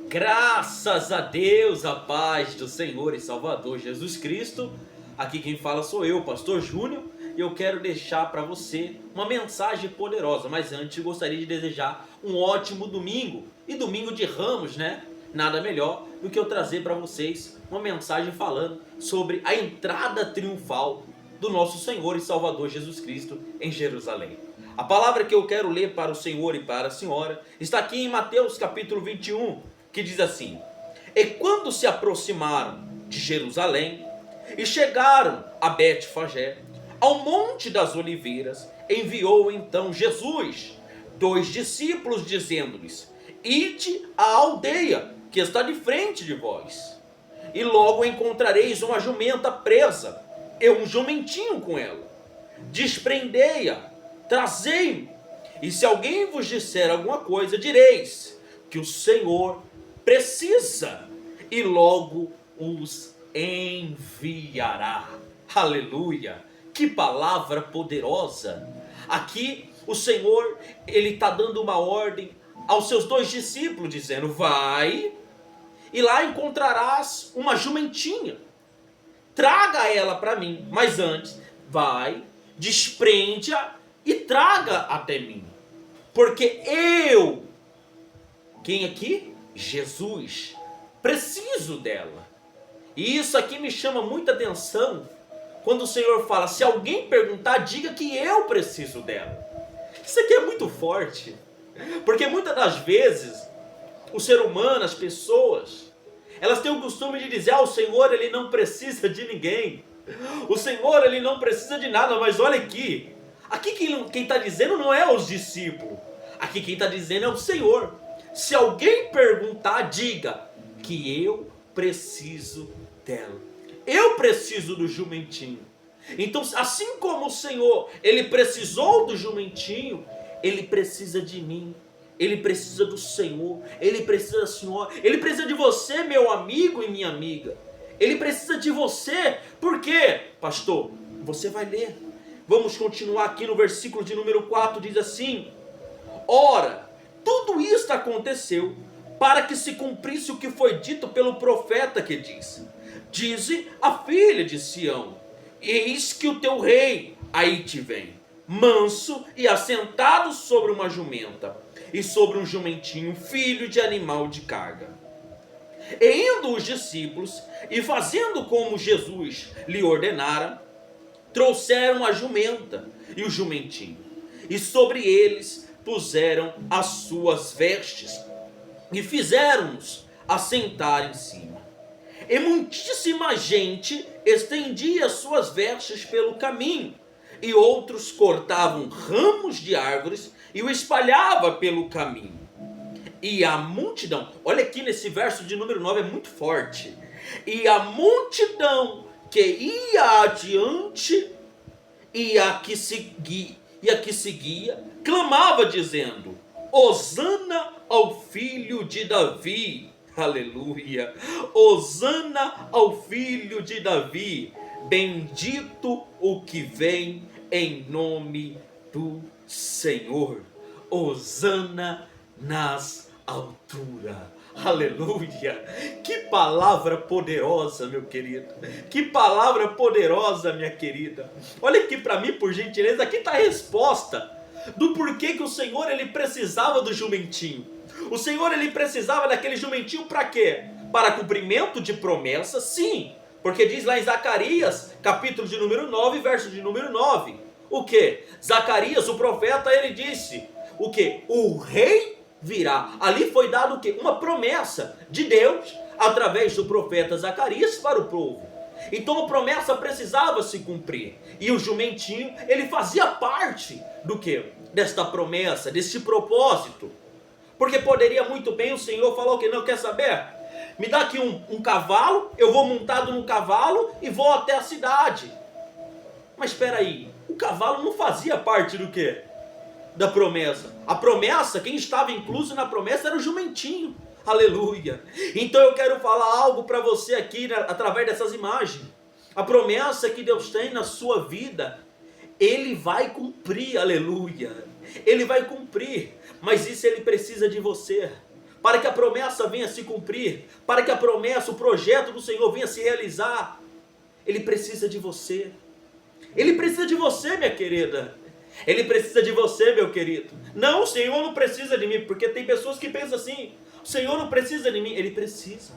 Graças a Deus, a paz do Senhor e Salvador Jesus Cristo. Aqui quem fala sou eu, Pastor Júnior, e eu quero deixar para você uma mensagem poderosa. Mas antes gostaria de desejar um ótimo domingo, e domingo de Ramos, né? Nada melhor do que eu trazer para vocês uma mensagem falando sobre a entrada triunfal do nosso Senhor e Salvador Jesus Cristo em Jerusalém. A palavra que eu quero ler para o Senhor e para a senhora está aqui em Mateus capítulo 21, que diz assim: E quando se aproximaram de Jerusalém e chegaram a Betfagé, ao monte das oliveiras, enviou então Jesus 2 discípulos, dizendo-lhes: Ide à aldeia que está de frente de vós, e logo encontrareis uma jumenta presa, e um jumentinho com ela. Desprendei-a, trazei-me, e se alguém vos disser alguma coisa, direis que o Senhor precisa, e logo os enviará. Aleluia! Que palavra poderosa! Aqui o Senhor, ele está dando uma ordem aos seus 2 discípulos, dizendo: vai, e lá encontrarás uma jumentinha, traga ela para mim, mas antes, vai, desprende-a e traga até mim, porque eu, quem aqui? Jesus, preciso dela. E isso aqui me chama muita atenção, quando o Senhor fala: se alguém perguntar, diga que eu preciso dela. Isso aqui é muito forte, porque muitas das vezes, o ser humano, as pessoas, elas têm o costume de dizer: o Senhor, ele não precisa de ninguém, o Senhor, ele não precisa de nada. Mas olha aqui quem está dizendo não é os discípulos, aqui quem está dizendo é o Senhor. Se alguém perguntar, diga que eu preciso dela, eu preciso do jumentinho. Então, assim como o Senhor, ele precisou do jumentinho, ele precisa de mim, ele precisa do Senhor, ele precisa da senhora, ele precisa de você, meu amigo e minha amiga. Ele precisa de você. Por quê, pastor? Você vai ler. Vamos continuar aqui no versículo de número 4, diz assim: Ora, tudo isto aconteceu para que se cumprisse o que foi dito pelo profeta, que diz: Dize a filha de Sião: Eis que o teu rei aí te vem, manso e assentado sobre uma jumenta, e sobre um jumentinho, filho de animal de carga. E indo os discípulos, e fazendo como Jesus lhe ordenara, trouxeram a jumenta e o jumentinho, e sobre eles puseram as suas vestes, e fizeram-nos assentar em cima. E muitíssima gente estendia as suas vestes pelo caminho, e outros cortavam ramos de árvores e o espalhava pelo caminho. E a multidão, olha aqui nesse verso de número 9, é muito forte. E a multidão que ia adiante e a que seguia, clamava dizendo: Hosana ao filho de Davi. Aleluia! Hosana ao filho de Davi. Bendito o que vem em nome do Senhor. Hosana nas alturas. Aleluia! Que palavra poderosa, meu querido. Que palavra poderosa, minha querida. Olha aqui para mim, por gentileza. Aqui está a resposta do porquê que o Senhor, ele precisava do jumentinho. O Senhor, ele precisava daquele jumentinho para quê? Para cumprimento de promessa, sim. Porque diz lá em Zacarias, capítulo de número 9, verso de número 9. O que? Zacarias, o profeta, ele disse o que? O rei virá. Ali foi dado o que? Uma promessa de Deus através do profeta Zacarias para o povo. Então a promessa precisava se cumprir. E o jumentinho, ele fazia parte do que? Desta promessa, deste propósito. Porque poderia muito bem o Senhor falar o que? Não, quer saber? Me dá aqui um cavalo, eu vou montado no cavalo e vou até a cidade. Mas espera aí, o cavalo não fazia parte do quê? Da promessa. A promessa, quem estava incluso na promessa era o jumentinho. Aleluia. Então eu quero falar algo para você aqui, né, através dessas imagens. A promessa que Deus tem na sua vida, Ele vai cumprir, aleluia. Ele vai cumprir, mas isso Ele precisa de você. para que a promessa venha se cumprir, para que a promessa, o projeto do Senhor venha se realizar, Ele precisa de você. Ele precisa de você, minha querida. Ele precisa de você, meu querido. Não, o Senhor não precisa de mim, porque tem pessoas que pensam assim: o Senhor não precisa de mim. Ele precisa,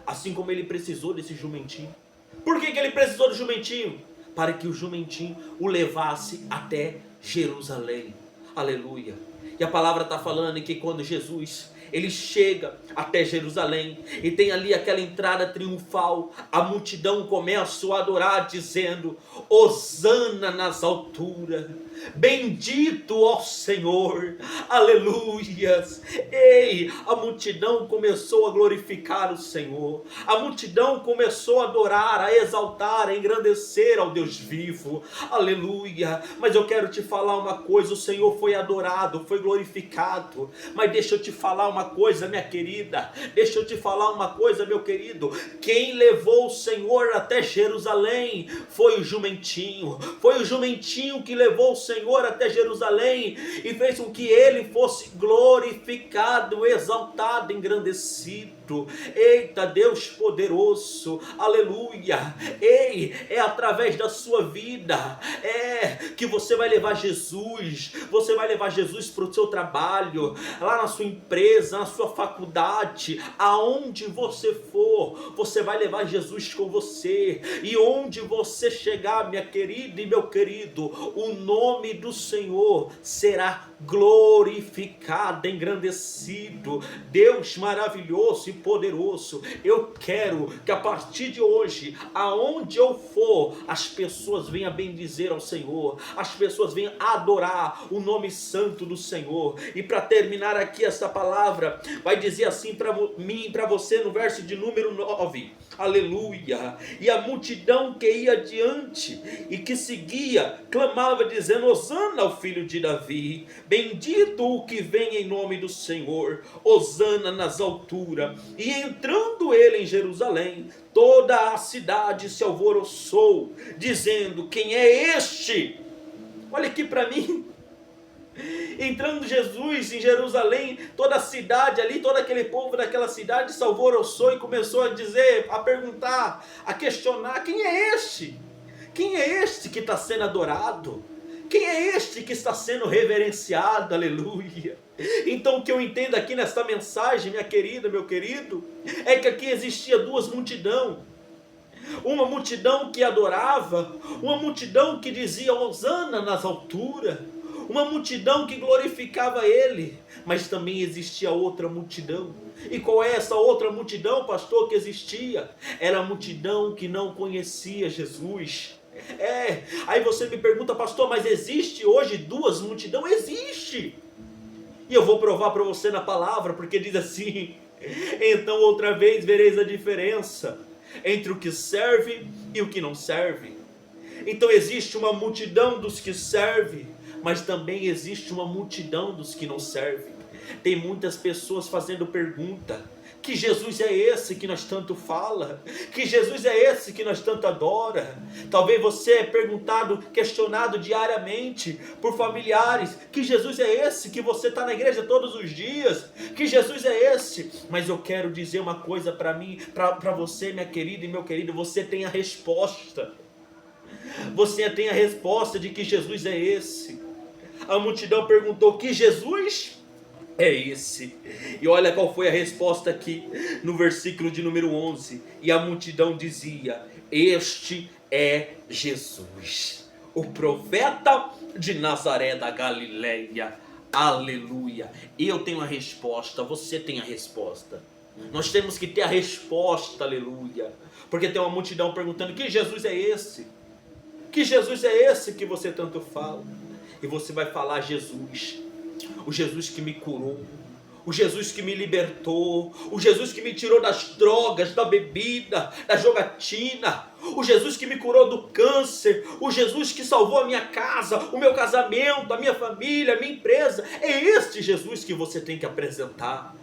assim como Ele precisou desse jumentinho. Por que Ele precisou do jumentinho? Para que o jumentinho o levasse até Jerusalém. Aleluia. E a palavra está falando que quando Jesus, Ele chega até Jerusalém e tem ali aquela entrada triunfal, a multidão começa a adorar dizendo: Hosana nas alturas, bendito ó Senhor, aleluias. Ei, a multidão começou a glorificar o Senhor, a multidão começou a adorar, a exaltar, a engrandecer ao Deus vivo, aleluia. Mas eu quero te falar uma coisa: o Senhor foi adorado, foi glorificado, mas deixa eu te falar uma coisa, minha querida, deixa eu te falar uma coisa, meu querido, quem levou o Senhor até Jerusalém foi o jumentinho que levou o Senhor até Jerusalém e fez com que Ele fosse glorificado, exaltado, engrandecido. Eita, Deus poderoso, aleluia. Ei, é através da sua vida, que você vai levar Jesus, para o seu trabalho, lá na sua empresa, na sua faculdade, aonde você for, você vai levar Jesus com você, e onde você chegar, minha querida e meu querido, o nome do Senhor será glorificado, engrandecido. Deus maravilhoso e poderoso, eu quero que a partir de hoje, aonde eu for, as pessoas venham bendizer ao Senhor, as pessoas venham adorar o nome santo do Senhor. E para terminar aqui essa palavra, vai dizer assim para mim e para você no verso de número 9, aleluia. E a multidão que ia adiante e que seguia, clamava dizendo: Hosana ao filho de Davi, bendito o que vem em nome do Senhor, Hosana nas alturas. E entrando ele em Jerusalém, toda a cidade se alvoroçou, dizendo: quem é este? Olha aqui para mim. Entrando Jesus em Jerusalém, toda a cidade ali, todo aquele povo daquela cidade se alvoroçou e começou a dizer, a perguntar, a questionar: quem é este? Quem é este que está sendo adorado? Quem é este que está sendo reverenciado? Aleluia. Então o que eu entendo aqui nesta mensagem, minha querida, meu querido, é que aqui existia duas multidões. Uma multidão que adorava, uma multidão que dizia Hosana nas alturas, uma multidão que glorificava Ele, mas também existia outra multidão. E qual é essa outra multidão, pastor, que existia? Era a multidão que não conhecia Jesus. Aí você me pergunta: pastor, mas existe hoje duas multidões? Existe. E eu vou provar para você na palavra, porque diz assim: então outra vez vereis a diferença entre o que serve e o que não serve. Então existe uma multidão dos que servem, mas também existe uma multidão dos que não servem. Tem muitas pessoas fazendo pergunta: que Jesus é esse que nós tanto fala? Que Jesus é esse que nós tanto adora? Talvez você é perguntado, questionado diariamente por familiares: que Jesus é esse que você está na igreja todos os dias? Que Jesus é esse? Mas eu quero dizer uma coisa para mim, para você, minha querida e meu querido: você tem a resposta. Você tem a resposta de que Jesus é esse. A multidão perguntou: que Jesus é esse? E olha qual foi a resposta aqui no versículo de número 11. E a multidão dizia: este é Jesus, o profeta de Nazaré da Galileia. Aleluia. Eu tenho a resposta, você tem a resposta. Nós temos que ter a resposta, aleluia. Porque tem uma multidão perguntando: que Jesus é esse? Que Jesus é esse que você tanto fala? E você vai falar: Jesus, o Jesus que me curou, o Jesus que me libertou, o Jesus que me tirou das drogas, da bebida, da jogatina, o Jesus que me curou do câncer, o Jesus que salvou a minha casa, o meu casamento, a minha família, a minha empresa. É este Jesus que você tem que apresentar.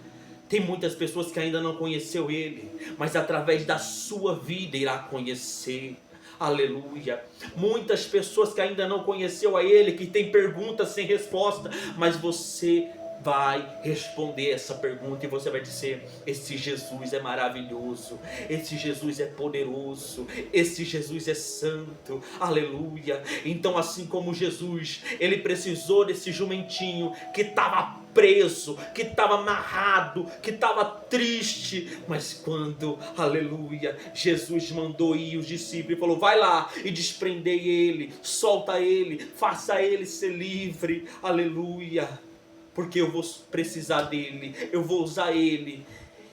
Tem muitas pessoas que ainda não conheceu Ele, mas através da sua vida irá conhecer. Aleluia. Muitas pessoas que ainda não conheceu a Ele, que tem perguntas sem resposta, mas você vai responder essa pergunta e você vai dizer: esse Jesus é maravilhoso, esse Jesus é poderoso, esse Jesus é santo, aleluia. Então, assim como Jesus, ele precisou desse jumentinho que estava preso, que estava amarrado, que estava triste, mas quando, aleluia, Jesus mandou ir os discípulos e falou: vai lá e desprendei ele, solta ele, faça ele ser livre, aleluia, porque eu vou precisar dele, eu vou usar ele.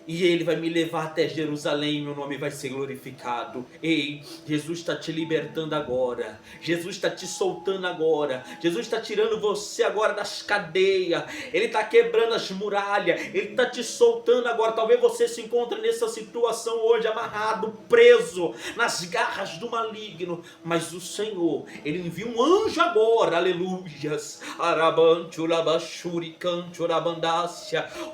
E ele vai me levar até Jerusalém, meu nome vai ser glorificado. Ei, Jesus está te libertando agora. Jesus está te soltando agora. Jesus está tirando você agora das cadeias. Ele está quebrando as muralhas. Ele está te soltando agora. Talvez você se encontre nessa situação hoje, amarrado, preso, nas garras do maligno. Mas o Senhor, ele envia um anjo agora, aleluias.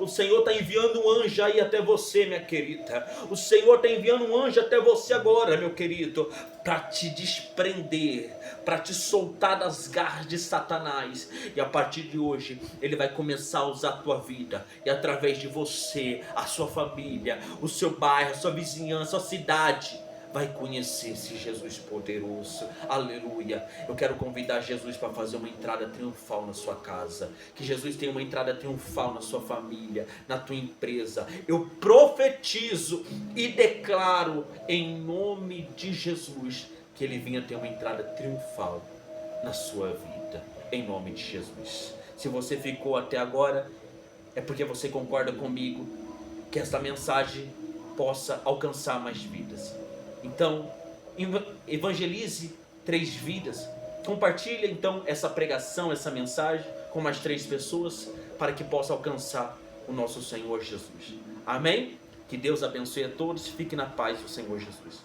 O Senhor está enviando um anjo aí até você, minha querida. O Senhor está enviando um anjo até você agora, meu querido, para te desprender, para te soltar das garras de Satanás. E a partir de hoje, ele vai começar a usar a tua vida. E através de você, a sua família, o seu bairro, a sua vizinhança, a sua cidade, vai conhecer esse Jesus poderoso, aleluia. Eu quero convidar Jesus para fazer uma entrada triunfal na sua casa, que Jesus tenha uma entrada triunfal na sua família, na tua empresa. Eu profetizo e declaro em nome de Jesus, que ele venha ter uma entrada triunfal na sua vida, em nome de Jesus. Se você ficou até agora, é porque você concorda comigo, que esta mensagem possa alcançar mais vidas. Então, evangelize 3 vidas. Compartilhe então essa pregação, essa mensagem com mais 3 pessoas, para que possa alcançar o nosso Senhor Jesus. Amém? Que Deus abençoe a todos. Fique na paz do Senhor Jesus.